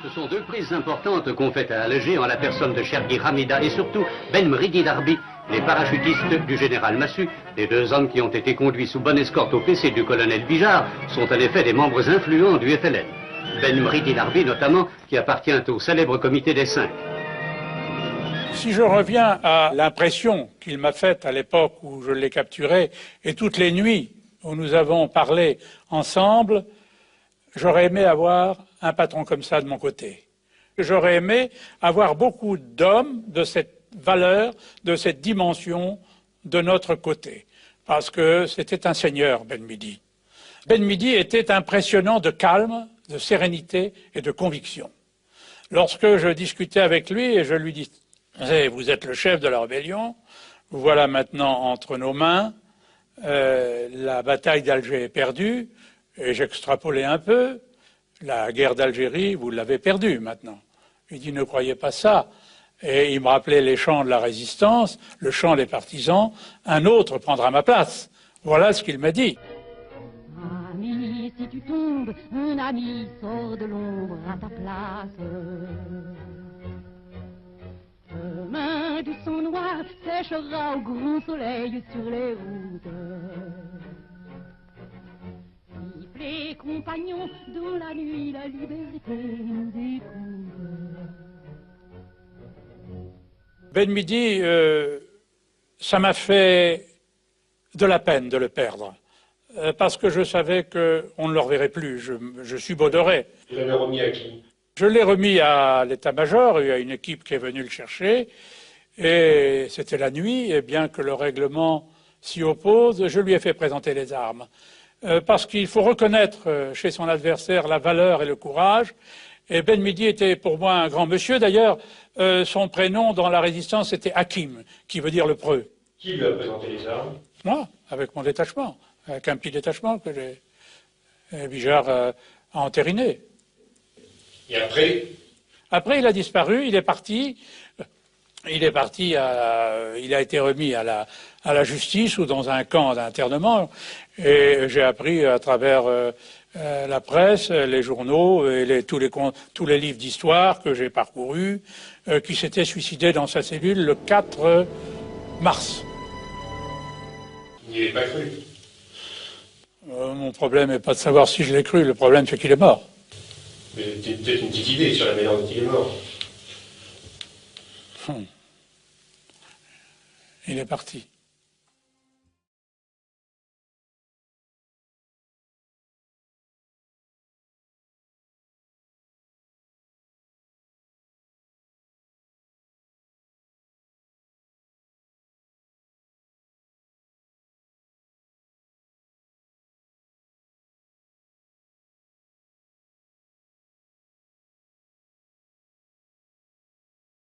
Ce sont deux prises importantes qu'ont faites à Alger en la personne de Cherki Hamida et surtout Ben Mridi Darbi, les parachutistes du général Massu. Les deux hommes qui ont été conduits sous bonne escorte au PC du colonel Bijard sont en effet des membres influents du FLN. Ben Mridi Darbi notamment, qui appartient au célèbre comité des 5. Si je reviens à l'impression qu'il m'a faite à l'époque où je l'ai capturé et toutes les nuits où nous avons parlé ensemble, j'aurais aimé avoir un patron comme ça de mon côté. J'aurais aimé avoir beaucoup d'hommes de cette valeur, de cette dimension de notre côté. Parce que c'était un seigneur, Ben Midi. Ben Midi était impressionnant de calme, de sérénité et de conviction. Lorsque je discutais avec lui et je lui dis « Vous êtes le chef de la rébellion, vous voilà maintenant entre nos mains, la bataille d'Alger est perdue, et j'extrapolais un peu, la guerre d'Algérie, vous l'avez perdue maintenant. » Il dit « Ne croyez pas ça ». Et il me rappelait les chants de la résistance, le chant des partisans, un autre prendra ma place. Voilà ce qu'il m'a dit. Ami, si tu tombes, un ami sort de l'ombre à ta place. Demain, du sang noir séchera au grand soleil sur les routes. Vive les compagnons, dans la nuit la liberté nous écoute. Ben Midi, ça m'a fait de la peine de le perdre, parce que je savais qu'on ne le reverrait plus, je subodorais. Vous l'avez remis à qui? Je l'ai remis à l'état-major, il y a une équipe qui est venue le chercher, et c'était la nuit, et bien que le règlement s'y oppose, je lui ai fait présenter les armes. Parce qu'il faut reconnaître chez son adversaire la valeur et le courage, et Ben Midi était pour moi un grand monsieur. D'ailleurs, son prénom dans la résistance c'était Hakim, qui veut dire le preux. Qui lui a présenté les armes? Moi, avec mon détachement, avec un petit détachement que Bijard a entériné. Et après? Après, il a disparu, il est parti. Il a été remis à la justice ou dans un camp d'internement. Et j'ai appris à travers la presse, les journaux et tous les livres d'histoire que j'ai parcourus, qu'il s'était suicidé dans sa cellule le 4 mars. Il n'y avait pas cru? Mon problème n'est pas de savoir si je l'ai cru, le problème c'est qu'il est mort. Mais peut-être une petite idée sur la manière dont il est mort. Il est parti.